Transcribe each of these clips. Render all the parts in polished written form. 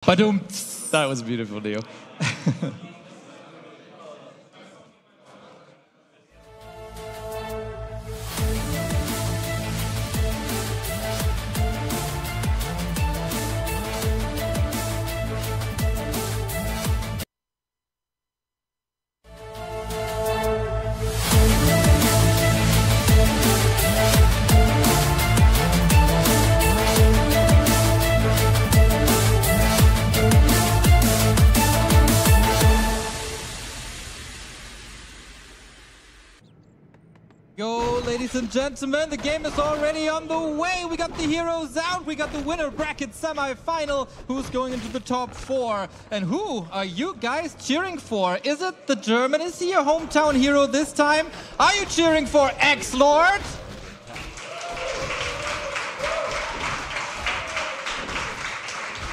Ba-dum. That was beautiful, Leo. Go, ladies and gentlemen, the game is already on the way. We got the heroes out. We got the winner bracket semi-final. Who's going into the top 4? And who are you guys cheering for? Is it the German? Is he a hometown hero this time? Are you cheering for XlorD?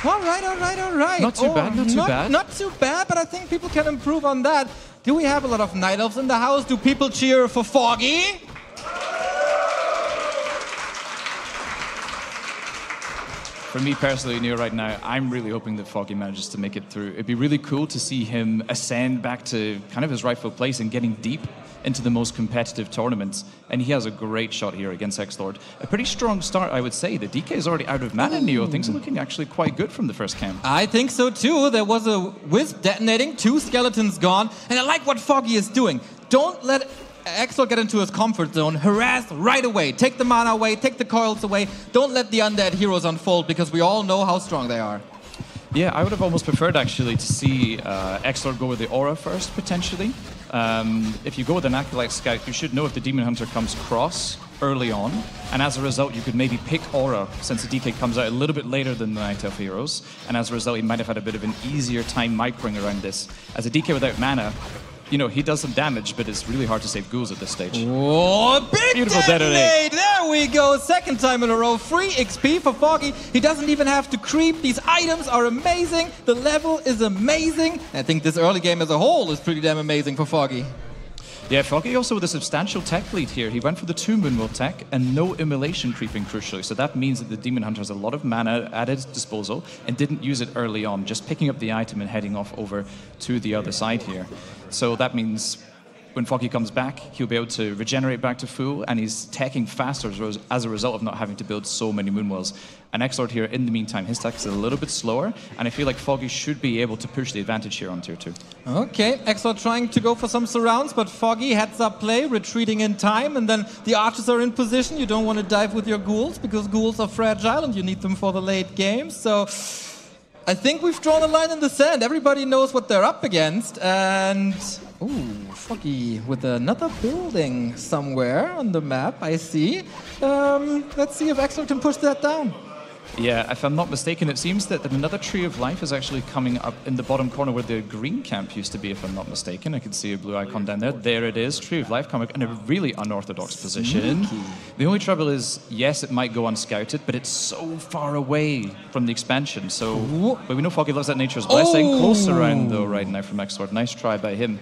All right. Not too bad, not too bad. Not too bad, but I think people can improve on that. Do we have a lot of Night Elves in the house? Do people cheer for Foggy? For me personally, Neo, right now, I'm really hoping that Foggy manages to make it through. It'd be really cool to see him ascend back to kind of his rightful place and getting deep into the most competitive tournaments. And he has a great shot here against XlorD. A pretty strong start, I would say. The DK is already out of mana, Neo. Things are looking actually quite good from the first camp. I think so too. There was a Wisp detonating, 2 skeletons gone. And I like what Foggy is doing. Don't let XlorD get into his comfort zone. Harass right away. Take the mana away, take the coils away. Don't let the undead heroes unfold, because we all know how strong they are. Yeah, I would have almost preferred actually to see XlorD go with the Aura first, potentially. If you go with an Acolyte Scout, you should know if the Demon Hunter comes cross early on, and as a result you could maybe pick Aura, since the DK comes out a little bit later than the Night Elf heroes, and as a result he might have had a bit of an easier time microing around this. As a DK without mana, you know, he does some damage, but it's really hard to save ghouls at this stage. Oh, big Beautiful detonate! There we go, second time in a row. Free XP for Foggy. He doesn't even have to creep. These items are amazing. The level is amazing. I think this early game as a whole is pretty damn amazing for Foggy. Yeah, Foggy also with a substantial tech lead here. He went for the 2 Moonwell tech and no immolation creeping, crucially. So that means that the Demon Hunter has a lot of mana at his disposal and didn't use it early on, just picking up the item and heading off over to the other side here. So that means when Foggy comes back, he'll be able to regenerate back to full, and he's teching faster as a result of not having to build so many Moonwells. And XlorD here, in the meantime, his tech is a little bit slower, and I feel like Foggy should be able to push the advantage here on tier 2. Okay, XlorD trying to go for some surrounds, but Foggy heads up play, retreating in time, and then the archers are in position. You don't want to dive with your ghouls, because ghouls are fragile and you need them for the late game. So I think we've drawn a line in the sand. Everybody knows what they're up against, and ooh, Foggy with another building somewhere on the map, I see. Let's see if XlorD can push that down. Yeah, if I'm not mistaken, it seems that another Tree of Life is actually coming up in the bottom corner where the green camp used to be, if I'm not mistaken. I can see a blue icon down there. There it is, Tree of Life coming in a really unorthodox position. Sneaky. The only trouble is, yes, it might go unscouted, but it's so far away from the expansion. So, but we know Foggy loves that Nature's Blessing. Close around, though, right now from XlorD. Nice try by him.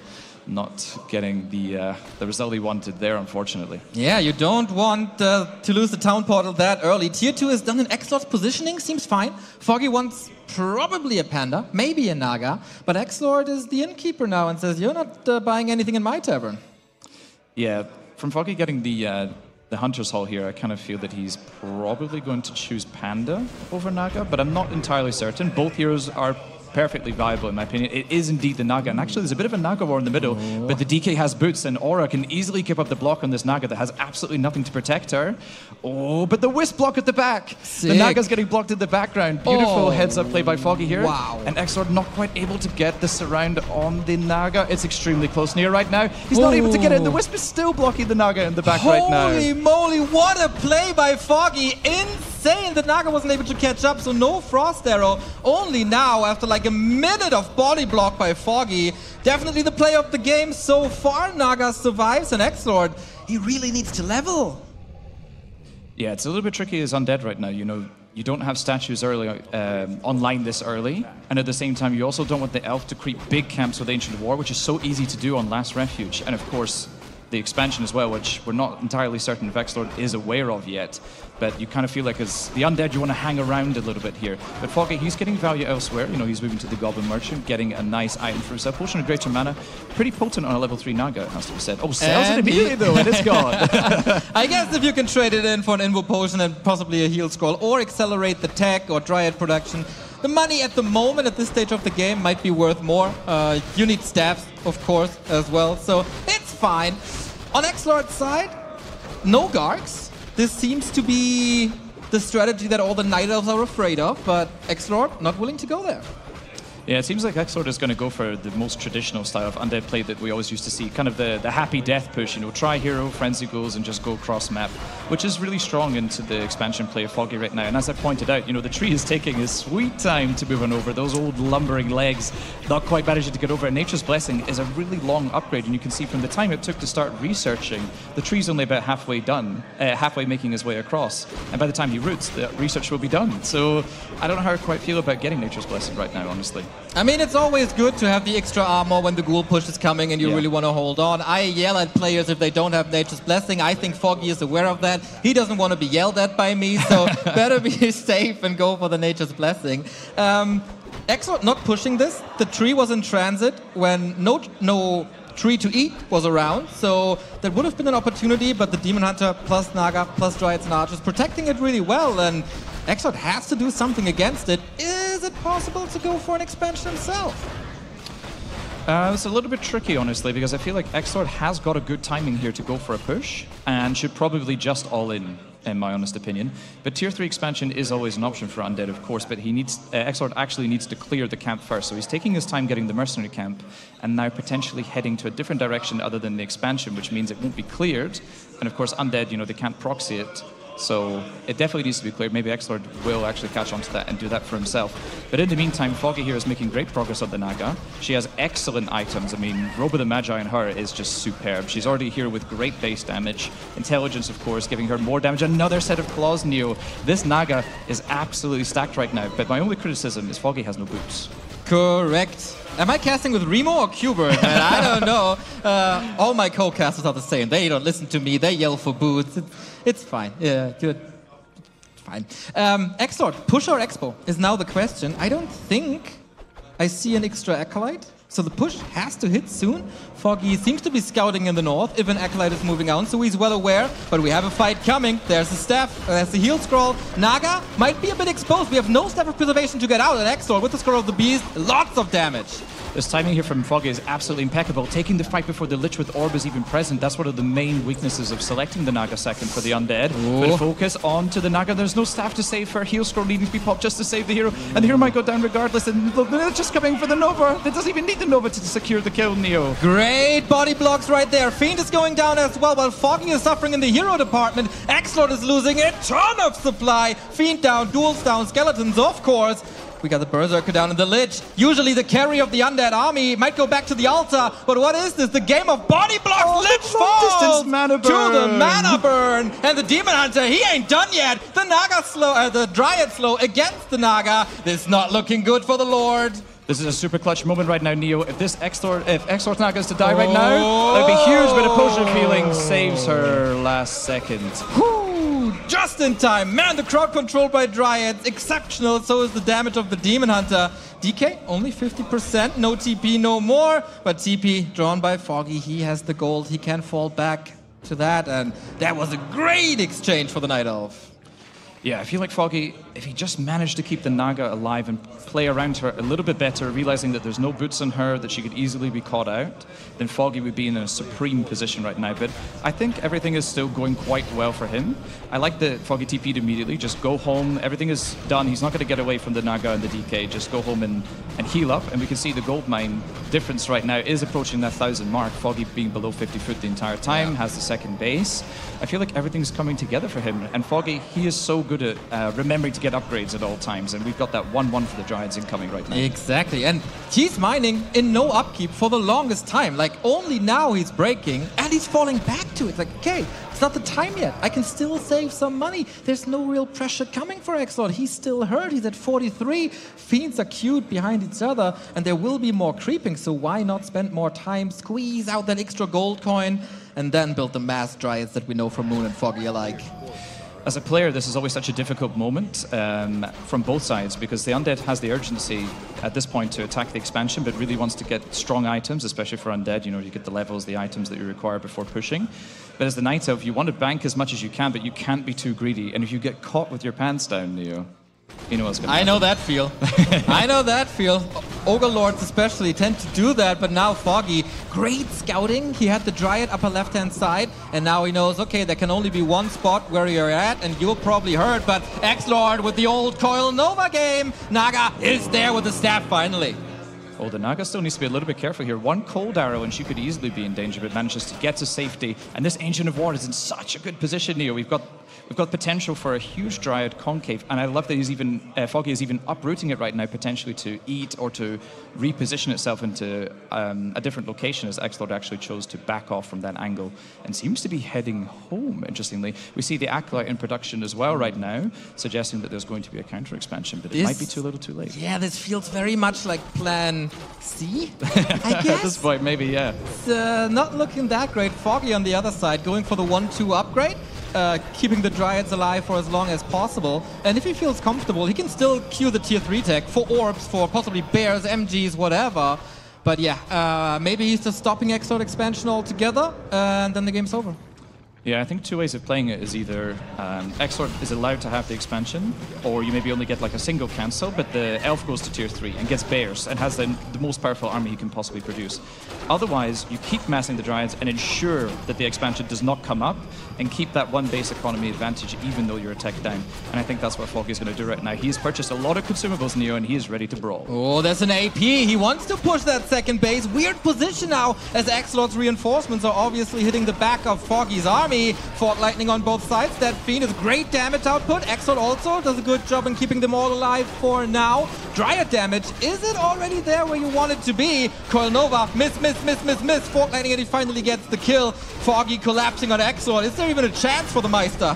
Not getting the result he wanted there, unfortunately. Yeah, you don't want to lose the town portal that early. Tier 2 is done in XlorD's positioning, seems fine. Foggy wants probably a Panda, maybe a Naga, but XlorD is the innkeeper now and says, you're not buying anything in my tavern. Yeah, from Foggy getting the Hunter's Hall here, I kind of feel that he's probably going to choose Panda over Naga, but I'm not entirely certain. Both heroes are perfectly viable in my opinion. It is indeed the Naga, and actually there's a bit of a Naga war in the middle, but the DK has boots, and Aura can easily keep up the block on this Naga that has absolutely nothing to protect her. Oh, but the Wisp block at the back! Sick. The Naga's getting blocked in the background. Beautiful heads-up play by Foggy here. Wow. And XlorD not quite able to get the surround on the Naga. It's extremely close near right now. He's not able to get it. The Wisp is still blocking the Naga in the back right now. Holy moly, what a play by Foggy! Insane! The Naga wasn't able to catch up, so no Frost Arrow. Only now, after like a minute of body block by Foggy. Definitely the play of the game so far. Naga survives, and XlorD, he really needs to level. Yeah, it's a little bit tricky as Undead right now. You know, you don't have statues early online this early, and at the same time, you also don't want the Elf to creep big camps with Ancient War, which is so easy to do on Last Refuge. And of course, the expansion as well, which we're not entirely certain if XlorD is aware of yet. But you kind of feel like as the Undead, you want to hang around a little bit here. But Foggy, he's getting value elsewhere. You know, he's moving to the Goblin Merchant, getting a nice item for himself. Potion of Greater Mana, pretty potent on a level 3 Naga, it has to be said. Oh, sells it immediately though, and it's gone. I guess if you can trade it in for an Invo Potion and possibly a heal scroll, or accelerate the tech or Dryad production, the money at the moment, at this stage of the game, might be worth more. You need staffs, of course, as well, so it's fine. On XlorD's side, no Gargs. This seems to be the strategy that all the Night Elves are afraid of, but XlorD not willing to go there. Yeah, it seems like XlorD is going to go for the most traditional style of Undead play that we always used to see, kind of the happy death push, you know, try hero, frenzy goals, and just go cross-map, which is really strong into the expansion play of Foggy right now. And as I pointed out, you know, the tree is taking his sweet time to move on over. Those old lumbering legs, not quite managing to get over. And Nature's Blessing is a really long upgrade, and you can see from the time it took to start researching, the tree's only about halfway done, halfway making his way across. And by the time he roots, the research will be done. So I don't know how I quite feel about getting Nature's Blessing right now, honestly. I mean, it's always good to have the extra armor when the ghoul push is coming and you really want to hold on. I yell at players if they don't have Nature's Blessing. I think Foggy is aware of that. He doesn't want to be yelled at by me, so better be safe and go for the Nature's Blessing. XlorD not pushing this. The tree was in transit when no tree to eat was around, so that would have been an opportunity, but the Demon Hunter plus Naga plus Dryads and Archers protecting it really well, and XlorD has to do something against it. Is it possible to go for an expansion himself? It's a little bit tricky, honestly, because I feel like XlorD has got a good timing here to go for a push, and should probably just all in my honest opinion. But Tier 3 expansion is always an option for Undead, of course, but he needs XlorD actually needs to clear the camp first, so he's taking his time getting the mercenary camp, and now potentially heading to a different direction other than the expansion, which means it won't be cleared, and of course Undead, you know, they can't proxy it. So it definitely needs to be cleared. Maybe XlorD will actually catch on to that and do that for himself. But in the meantime, Foggy here is making great progress on the Naga. She has excellent items. I mean, Robe of the Magi on her is just superb. She's already here with great base damage. Intelligence, of course, giving her more damage. Another set of claws, Neo. This Naga is absolutely stacked right now. But my only criticism is Foggy has no boots. Correct. Am I casting with Remo or Quberte? Man, I don't know. All my co-casters are the same. They don't listen to me. They yell for boots. It's fine. Yeah, good. Fine. XlorD, push or expo is now the question. I don't think I see an extra Acolyte. So the push has to hit soon. Foggy seems to be scouting in the north if an Acolyte is moving on, so he's well aware. But we have a fight coming. There's the staff, there's the heal scroll. Naga might be a bit exposed. We have no Staff of Preservation to get out. And XlorD with the Scroll of the Beast, lots of damage. This timing here from Foggy is absolutely impeccable. Taking the fight before the Lich with Orb is even present. That's one of the main weaknesses of selecting the Naga second for the Undead. But focus on to the Naga. There's no staff to save for. Heal scroll needing to be popped just to save the hero. And the hero might go down regardless. And the Lich just coming for the Nova. They doesn't even need the Nova to secure the kill, Neo. Great body blocks right there. Fiend is going down as well, while Foggy is suffering in the hero department. XlorD is losing a ton of supply. Fiend down, duels down, skeletons, of course. We got the Berserker down in the Lich. Usually the carry of the Undead army might go back to the altar, but what is this? The game of body blocks. Lich falls mana to the mana burn. And the Demon Hunter, he ain't done yet. The Naga slow, the Dryad slow against the Naga. This is not looking good for the Lord. This is a super clutch moment right now, Neo. If XlorD Naga is to die right now, that'd be huge, but a Potion of Healing saves her last second. Just in time. Man, the crowd controlled by Dryads, exceptional. So is the damage of the Demon Hunter. DK, only 50%. No TP, no more. But TP drawn by Foggy. He has the gold. He can fall back to that. And that was a great exchange for the Night Elf. Yeah, I feel like Foggy, if he just managed to keep the Naga alive and play around her a little bit better, realizing that there's no boots on her, that she could easily be caught out, then Foggy would be in a supreme position right now. But I think everything is still going quite well for him. I like that Foggy TP'd immediately, just go home, everything is done. He's not going to get away from the Naga and the DK, just go home and heal up. And we can see the gold mine difference right now is approaching that 1,000 mark. Foggy being below 50 foot the entire time, has the second base. I feel like everything's coming together for him. And Foggy, he is so good at remembering to get upgrades at all times, and we've got that 1-1 for the Dryads incoming right now. Exactly, and he's mining in no upkeep for the longest time. Like, only now he's breaking, and he's falling back to it. Like, okay, it's not the time yet. I can still save some money. There's no real pressure coming for XlorD. He's still hurt. He's at 43. Fiends are queued behind each other, and there will be more creeping, so why not spend more time, squeeze out that extra gold coin? and then build the mass Dryads that we know from Moon and Foggy alike. As a player, this is always such a difficult moment from both sides, because the Undead has the urgency at this point to attack the expansion, but really wants to get strong items, especially for Undead. You know, you get the levels, the items that you require before pushing. But as the Night Elf, you want to bank as much as you can, but you can't be too greedy. And if you get caught with your pants down, Neo, you know what's going to happen. I know that feel. I know that feel. Ogre Lords especially tend to do that, but now Foggy, great scouting. He had the Dryad upper left-hand side, and now he knows, okay, there can only be one spot where you're at, and you'll probably heard, but XlorD with the old Coil Nova game. Naga is there with the staff finally. Oh, the Naga still needs to be a little bit careful here. One cold arrow and she could easily be in danger, but manages to get to safety. And this Ancient of War is in such a good position, Neo. We've got potential for a huge Dryad concave, and I love that he's even Foggy is even uprooting it right now, potentially to eat or to reposition itself into a different location, as XlorD actually chose to back off from that angle and seems to be heading home. Interestingly, we see the Acolyte in production as well right now, suggesting that there's going to be a counter expansion, but it might be too little, too late. Yeah, this feels very much like Plan C, I guess. At this point, maybe, yeah. It's not looking that great. Foggy on the other side, going for the 1-2 upgrade. Keeping the Dryads alive for as long as possible. And if he feels comfortable, he can still queue the tier 3 tech for orbs, for possibly bears, MGs, whatever. But yeah, maybe he's just stopping XlorD expansion altogether, and then the game's over. Yeah, I think two ways of playing it is either XlorD is allowed to have the expansion, or you maybe only get like a single cancel, but the Elf goes to tier 3 and gets bears and has the most powerful army he can possibly produce. Otherwise, you keep massing the Dryads and ensure that the expansion does not come up, and keep that one base economy advantage even though you're a tech down. And I think that's what Foggy is going to do right now. He's purchased a lot of consumables, Neo, and he is ready to brawl. Oh, there's an AP. He wants to push that second base. Weird position now, as XlorD's reinforcements are obviously hitting the back of Foggy's army. Fort Lightning on both sides. That Fiend is great damage output. XlorD also does a good job in keeping them all alive for now. Dryad damage, is it already there where you want it to be? Coil Nova, miss. Fort Lightning, and he finally gets the kill. Foggy collapsing on XlorD. Is there even a chance for the Meister?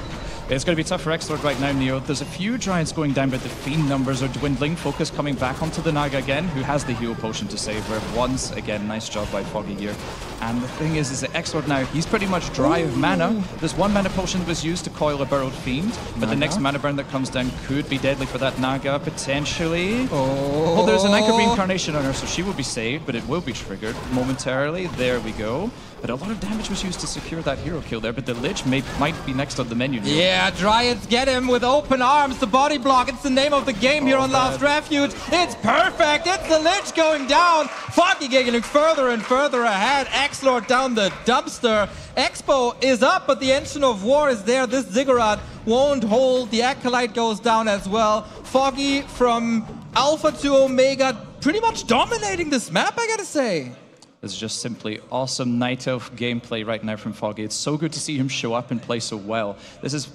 It's going to be tough for XlorD right now, Neo. There's a few Dryads going down, but the Fiend numbers are dwindling. Focus coming back onto the Naga again, who has the heal potion to save her. Once again, nice job by Foggy here. And the thing is that XlorD now, he's pretty much dry of mana. This one mana potion was used to coil a burrowed Fiend, but the next mana burn that comes down could be deadly for that Naga, potentially. Oh, there's an Anchor Reincarnation on her, so she will be saved, but it will be triggered momentarily. There we go. But a lot of damage was used to secure that hero kill there, but the Lich might be next on the menu. Yeah, Dryads get him with open arms. The body block, it's the name of the game here on Last Refuge. It's perfect. It's the Lich going down. Foggy getting further and further ahead. XlorD down the dumpster. Expo is up, but the Ancient of War is there. This Ziggurat won't hold. The Acolyte goes down as well. Foggy from Alpha to Omega pretty much dominating this map, I gotta say. This is just simply awesome Night Elf gameplay right now from Foggy. It's so good to see him show up and play so well. This is,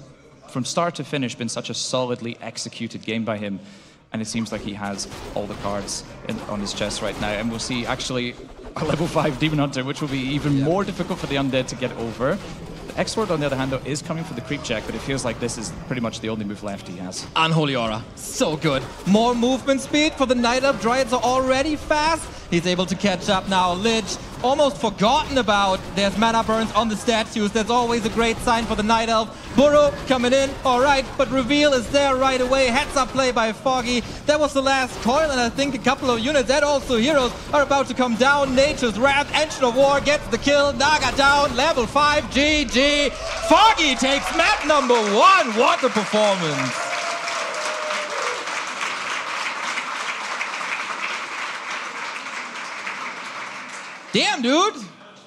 from start to finish, been such a solidly executed game by him. And it seems like he has all the cards on his chest right now. And we'll see, actually, a level 5 Demon Hunter, which will be even more difficult for the Undead to get over. XlorD, on the other hand, though, is coming for the creep check, but it feels like this is pretty much the only move left he has. Unholy Aura. So good. More movement speed for the Night Elf. Dryads are already fast. He's able to catch up now. Lich, almost forgotten about. There's mana burns on the statues. That's always a great sign for the Night Elf. Burrow coming in. All right, but Reveal is there right away. Heads up play by Foggy. That was the last coil, and I think a couple of units and also heroes are about to come down. Nature's Wrath. Ancient of War gets the kill. Naga down. Level 5. GG. Foggy takes map number 1. What a performance. Damn, dude.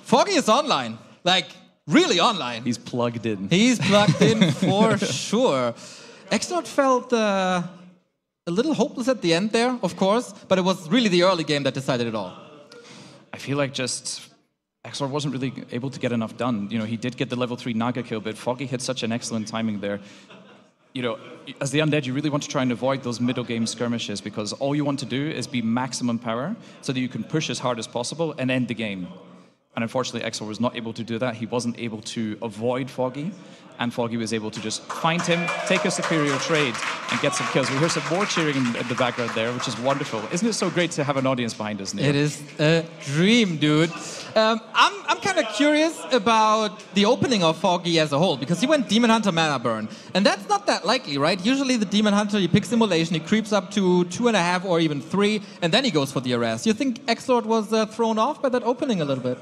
Foggy is online. Like, really online. He's plugged in. He's plugged in for sure. XlorD felt a little hopeless at the end there, of course, but it was really the early game that decided it all. I feel like just XlorD wasn't really able to get enough done. You know, he did get the level 3 Naga kill, but Foggy had such an excellent timing there. You know, as the Undead, you really want to try and avoid those middle game skirmishes, because all you want to do is be maximum power so that you can push as hard as possible and end the game. And unfortunately, XlorD was not able to do that. He wasn't able to avoid Foggy. and Foggy was able to just find him, take a superior trade, and get some kills. We hear some more cheering in the background there, which is wonderful. Isn't it so great to have an audience behind us, Neil? It is a dream, dude. I'm kind of curious about the opening of Foggy as a whole, because he went Demon Hunter Mana Burn, and that's not that likely, right? Usually the Demon Hunter, he picks Immolation, he creeps up to 2.5 or even 3, and then he goes for the arrest. You think XlorD was thrown off by that opening a little bit?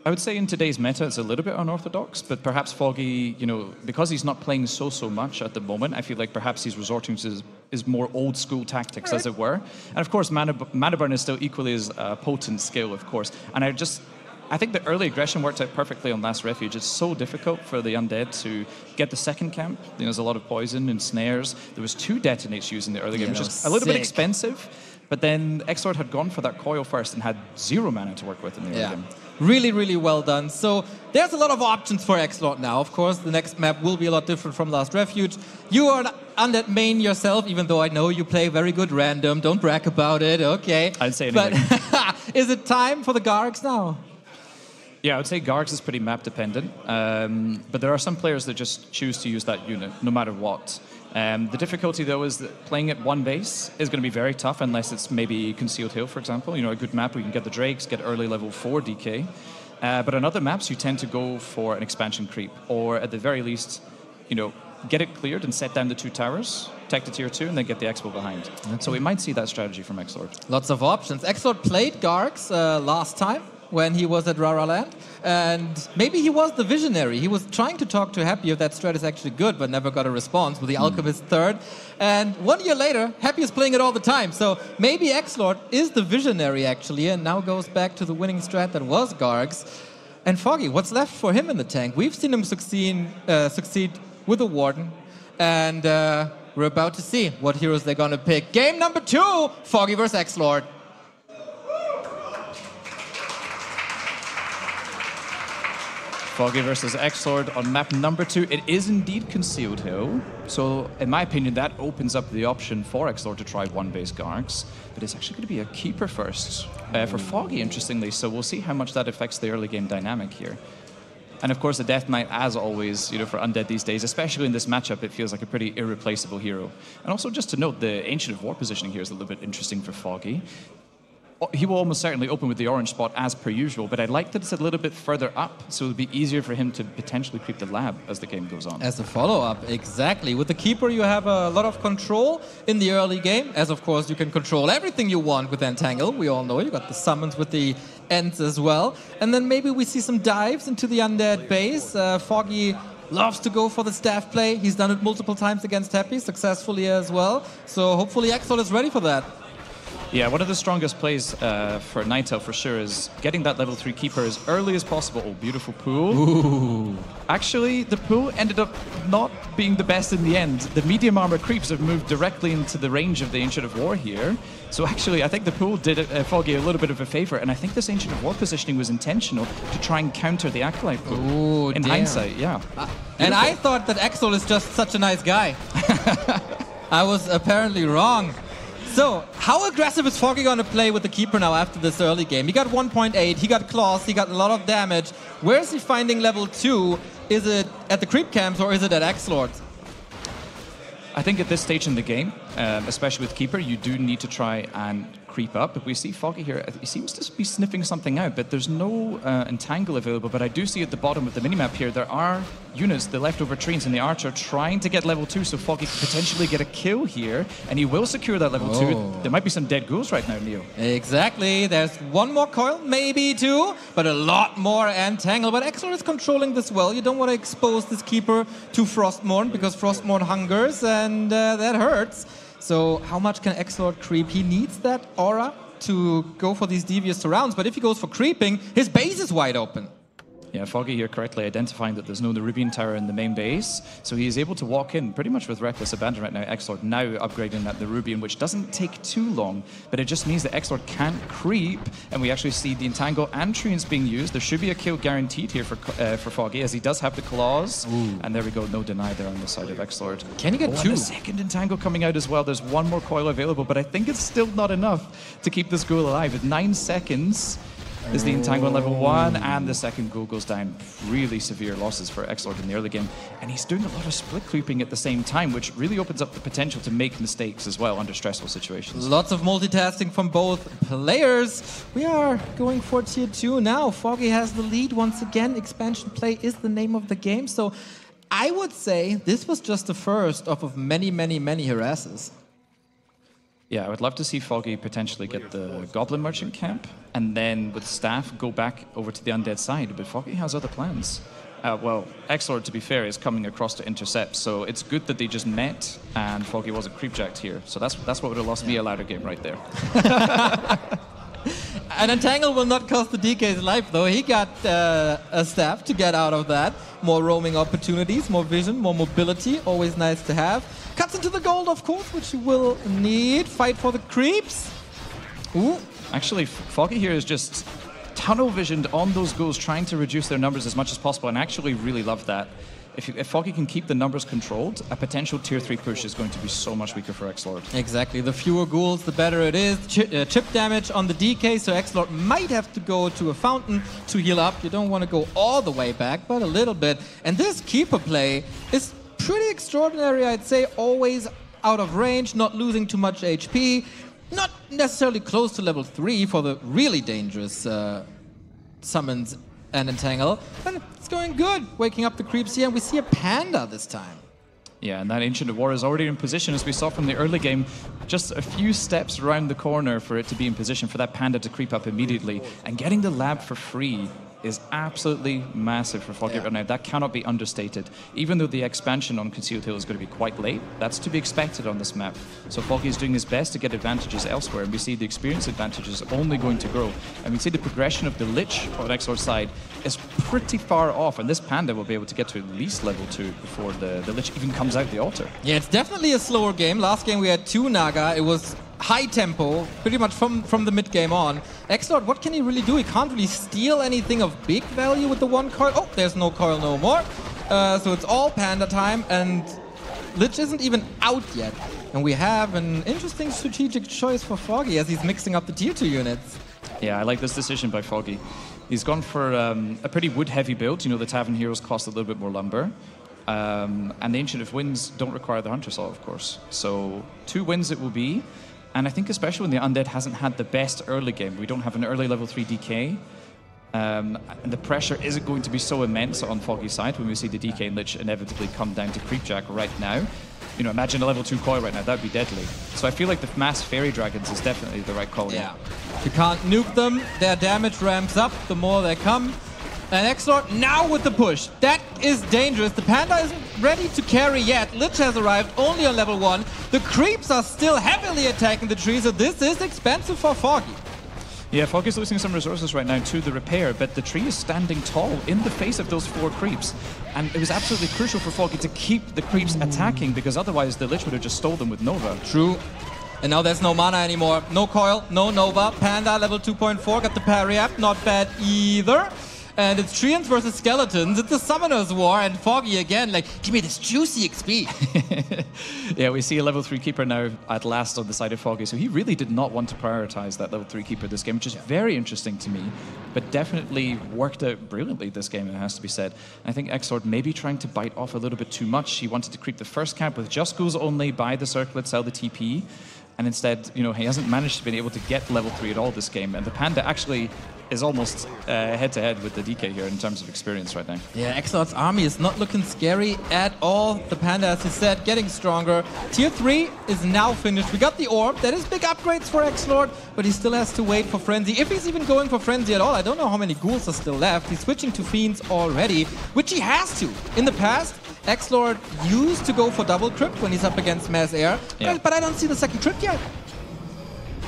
I would say in today's meta it's a little bit unorthodox, but perhaps Foggy, you know, because he's not playing so much at the moment, I feel like perhaps he's resorting to his more old school tactics, as it were. And of course, Mana Burn is still equally as a potent skill, of course. And I think the early aggression worked out perfectly on Last Refuge. It's so difficult for the undead to get the second camp. You know, there's a lot of poison and snares. There was 2 detonates used in the early game, which is a little bit expensive. But then XlorD had gone for that coil first and had 0 mana to work with in the early game. Really, really well done. So there's a lot of options for XlorD now. Of course, the next map will be a lot different from Last Refuge. You are an undead main yourself, even though I know you play very good random. Don't brag about it, okay? I'd say anything. But is it time for the Gargs now? Yeah, I would say Gargs is pretty map dependent. But there are some players that just choose to use that unit, no matter what. The difficulty, though, is that playing at one base is going to be very tough unless it's maybe Concealed Hill, for example. You know, a good map where you can get the Drakes, get early level 4 DK. But on other maps, you tend to go for an expansion creep, or at the very least, you know, get it cleared and set down the 2 towers, tech to tier 2, and then get the Expo behind. Okay. So we might see that strategy from XlorD. Lots of options. XlorD played Gargs last time when he was at RaRaLand, and maybe he was the visionary. He was trying to talk to Happy if that strat is actually good, but never got a response with the Alchemist third. And 1 year later, Happy is playing it all the time. So maybe XlorD is the visionary, actually, and now goes back to the winning strat that was Gargs. And Foggy, what's left for him in the tank? We've seen him succeed with the Warden, and we're about to see what heroes they're going to pick. Game number 2, Foggy versus XlorD. Foggy versus XlorD on map number 2. It is indeed Concealed Hill. So, in my opinion, that opens up the option for XlorD to try 1-base Gargs. But it's actually going to be a keeper first for Foggy, interestingly. So we'll see how much that affects the early game dynamic here. And of course, the Death Knight, as always, you know, for undead these days, especially in this matchup, it feels like a pretty irreplaceable hero. And also, just to note, the Ancient of War positioning here is a little bit interesting for Foggy. He will almost certainly open with the orange spot as per usual, but I like that it's a little bit further up, so it'll be easier for him to potentially creep the lab as the game goes on. As a follow-up, exactly. With the Keeper, you have a lot of control in the early game, as of course you can control everything you want with Entangle. We all know you got the summons with the Ents as well. And then maybe we see some dives into the undead base. Foggy loves to go for the staff play. He's done it multiple times against Happy, successfully as well. So hopefully XlorD is ready for that. Yeah, one of the strongest plays for Nightel for sure is getting that level 3 keeper as early as possible. Oh, beautiful pool. Ooh. Actually, the pool ended up not being the best in the end. The medium armor creeps have moved directly into the range of the Ancient of War here. So actually, I think the pool did Foggy a little bit of a favor, and I think this Ancient of War positioning was intentional to try and counter the Acolyte pool. Ooh, in hindsight, yeah. And I thought that XlorD is just such a nice guy. I was apparently wrong. So, how aggressive is Foggy going to play with the Keeper now after this early game? He got 1.8, he got claws, he got a lot of damage. Where is he finding level 2? Is it at the creep camps or is it at XlorD? I think at this stage in the game, especially with Keeper, you do need to try and creep up. But we see Foggy here, he seems to be sniffing something out, but there's no Entangle available. But I do see at the bottom of the minimap here, there are units, the leftover trees and the Archer, trying to get level 2, so Foggy could potentially get a kill here, and he will secure that level 2. There might be some dead ghouls right now, Neo. Exactly, there's one more coil, maybe 2, but a lot more Entangle. But XlorD is controlling this well. You don't want to expose this Keeper to Frostmourne, because Frostmourne hungers, and that hurts. So how much can XlorD creep? He needs that aura to go for these devious surrounds, but if he goes for creeping, his base is wide open. Yeah, Foggy here correctly identifying that there's no Nerubian Tower in the main base, so he is able to walk in pretty much with reckless abandon right now. XlorD now upgrading that Nerubian, which doesn't take too long, but it just means that XlorD can't creep, and we actually see the Entangle and Treants being used. There should be a kill guaranteed here for Foggy, as he does have the claws. Ooh. And there we go, no deny there on the side of XlorD. Can he get 2? And a second Entangle coming out as well. There's one more coil available, but I think it's still not enough to keep this ghoul alive. With 9 seconds, There's the entangle on level 1, and the second goal goes down. Really severe losses for XlorD in the early game. And he's doing a lot of split creeping at the same time, which really opens up the potential to make mistakes as well under stressful situations. Lots of multitasking from both players. We are going for tier 2 now. Foggy has the lead once again. Expansion play is the name of the game. So I would say this was just the first of many, many, many harasses. Yeah, I would love to see Foggy potentially get the Goblin Merchant camp, and then with Staff go back over to the Undead side, but Foggy has other plans. Well, XlorD, to be fair, is coming across to intercept, so it's good that they just met, and Foggy wasn't creepjacked here. So that's what would have lost me a ladder game right there. An Entangle will not cost the DK's life, though. He got a Staff to get out of that. More roaming opportunities, more vision, more mobility, always nice to have. Cuts into the gold, of course, which you will need. Fight for the creeps. Ooh. Actually, Foggy here is just tunnel visioned on those ghouls, trying to reduce their numbers as much as possible, and I actually really love that. If Foggy can keep the numbers controlled, a potential tier 3 push is going to be so much weaker for XlorD. Exactly. The fewer ghouls, the better it is. Chip damage on the DK, so XlorD might have to go to a fountain to heal up. You don't want to go all the way back, but a little bit. And this keeper play is pretty extraordinary, I'd say. Always out of range, not losing too much HP. Not necessarily close to level 3 for the really dangerous summons and entangle, but it's going good. Waking up the creeps here, and we see a panda this time. Yeah, and that Ancient of War is already in position, as we saw from the early game. Just a few steps around the corner for it to be in position for that panda to creep up immediately. And getting the lab for free is absolutely massive for Foggy right now. That cannot be understated. Even though the expansion on Concealed Hill is going to be quite late, that's to be expected on this map. So Foggy is doing his best to get advantages elsewhere, and we see the experience advantages only going to grow. And we see the progression of the Lich on XlorD's side is pretty far off, and this panda will be able to get to at least level 2 before the Lich even comes out the altar. Yeah, it's definitely a slower game. Last game we had 2 Naga. It was high tempo, pretty much from the mid game on. XlorD, what can he really do? He can't really steal anything of big value with the 1 coil. Oh, there's no coil no more. So it's all panda time, and Lich isn't even out yet. And we have an interesting strategic choice for Foggy as he's mixing up the tier 2 units. Yeah, I like this decision by Foggy. He's gone for a pretty wood-heavy build. You know, the Tavern Heroes cost a little bit more lumber. And the Ancient of Winds don't require the Hunter Saw, of course. So 2 wins it will be. And I think especially when the Undead hasn't had the best early game, we don't have an early level 3 DK, and the pressure isn't going to be so immense on Foggy's side when we see the DK and Lich inevitably come down to Creepjack right now. You know, imagine a level 2 coil right now, that would be deadly. So I feel like the mass Fairy Dragons is definitely the right call. Yeah. You can't nuke them, their damage ramps up the more they come. And XlorD now with the push. That is dangerous. The panda isn't ready to carry yet. Lich has arrived only on level 1. The creeps are still heavily attacking the tree, so this is expensive for Foggy. Yeah, Foggy's losing some resources right now to the repair, but the tree is standing tall in the face of those 4 creeps. And it was absolutely crucial for Foggy to keep the creeps attacking, because otherwise the Lich would have just stole them with Nova. True. And now there's no mana anymore. No coil, no Nova. Panda level 2.4, got the parry up. Not bad either. And it's Treants versus Skeletons. It's a Summoner's War, and Foggy again, like, give me this juicy XP. Yeah, we see a level 3 keeper now at last on the side of Foggy, so he really did not want to prioritize that level 3 keeper this game, which is very interesting to me, but definitely worked out brilliantly this game, it has to be said. I think XlorD may be trying to bite off a little bit too much. He wanted to creep the first camp with just ghouls only, buy the circlet, sell the TP, and instead, you know, he hasn't managed to be able to get level 3 at all this game, and the Panda actually is almost head-to-head with the DK here in terms of experience right now. Yeah, XlorD's army is not looking scary at all. The Panda, as he said, getting stronger. Tier 3 is now finished. We got the Orb. That is big upgrades for XlorD, but he still has to wait for Frenzy. If he's even going for Frenzy at all, I don't know how many ghouls are still left. He's switching to Fiends already, which he has to. In the past, XlorD used to go for double crypt when he's up against Mass Air, but I don't see the second crypt yet.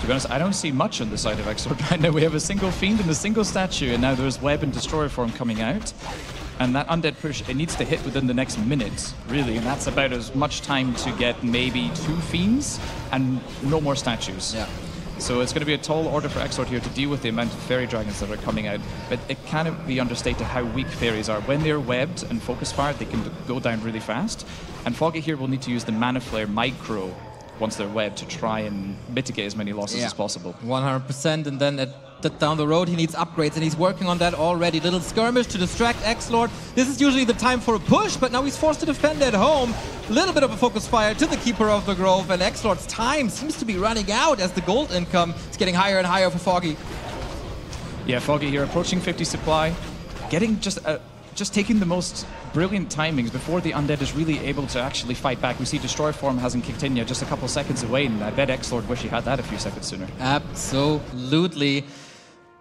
To be honest, I don't see much on the side of XlorD right now. We have a single Fiend and a single Statue, and now there's Web and Destroyer form coming out. And that Undead push, it needs to hit within the next minute, really, and that's about as much time to get maybe 2 Fiends and no more Statues. Yeah. So it's going to be a tall order for XlorD here to deal with the amount of Fairy Dragons that are coming out, but it cannot be understated how weak Fairies are. When they're webbed and focus fired, they can go down really fast, and Foggy here will need to use the Mana Flare Micro once they're wed to try and mitigate as many losses as possible. 100%, and then down the road he needs upgrades, and he's working on that already. Little skirmish to distract XlorD. This is usually the time for a push, but now he's forced to defend at home. A little bit of a focus fire to the Keeper of the Grove, and XlorD's time seems to be running out as the gold income is getting higher and higher for Foggy. Yeah, Foggy here approaching 50 supply, getting just taking the most brilliant timings before the Undead is really able to actually fight back. We see Destroy form hasn't kicked in yet, just a couple seconds away, and I bet XlorD wish he had that a few seconds sooner. Absolutely.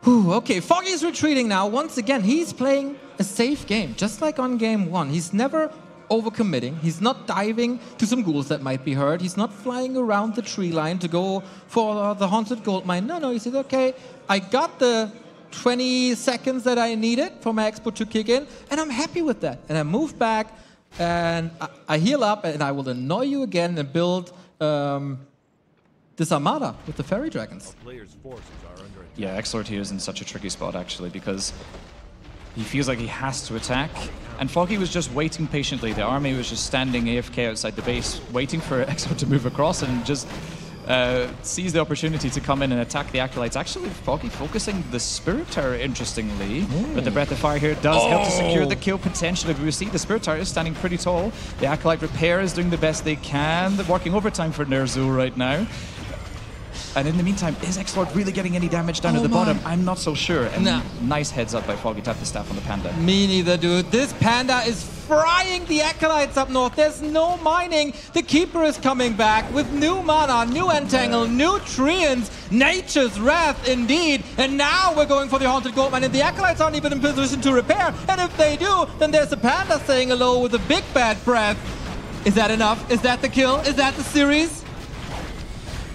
Whew, okay, Foggy's retreating now. Once again, he's playing a safe game, just like on game 1. He's never overcommitting. He's not diving to some ghouls that might be hurt. He's not flying around the tree line to go for the haunted gold mine. No, he said, okay, I got the 20 seconds that I needed for my expo to kick in, and I'm happy with that. And I move back, and I heal up, and I will annoy you again and build this armada with the fairy dragons. Yeah, XlorD here is in such a tricky spot, actually, because he feels like he has to attack. And Foggy was just waiting patiently. The army was just standing AFK outside the base, waiting for XlorD to move across, and just sees the opportunity to come in and attack the Acolytes. Actually, Foggy focusing the Spirit Tower, interestingly. But the Breath of Fire here does help to secure the kill potentially. But we see the Spirit Tower is standing pretty tall. The Acolyte Repair is doing the best they can. They're working overtime for Ner'zhul right now. And in the meantime, is XlorD really getting any damage down at the bottom? I'm not so sure. And nice heads up by Foggy to have the staff on the Panda. Me neither, dude. This Panda is frying the Acolytes up north. There's no mining. The Keeper is coming back with new mana, new Entangle, new Treants. Nature's Wrath, indeed. And now we're going for the Haunted Gold Mine, and the Acolytes aren't even in position to repair. And if they do, then there's a Panda saying hello with a big bad breath. Is that enough? Is that the kill? Is that the series?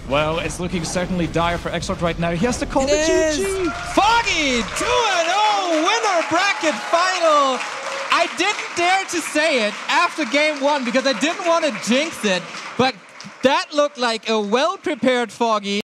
Well, it's looking certainly dire for XlorD right now. He has to call the GG. Foggy, 2-0 winner bracket final. I didn't dare to say it after game 1 because I didn't want to jinx it, but that looked like a well-prepared Foggy.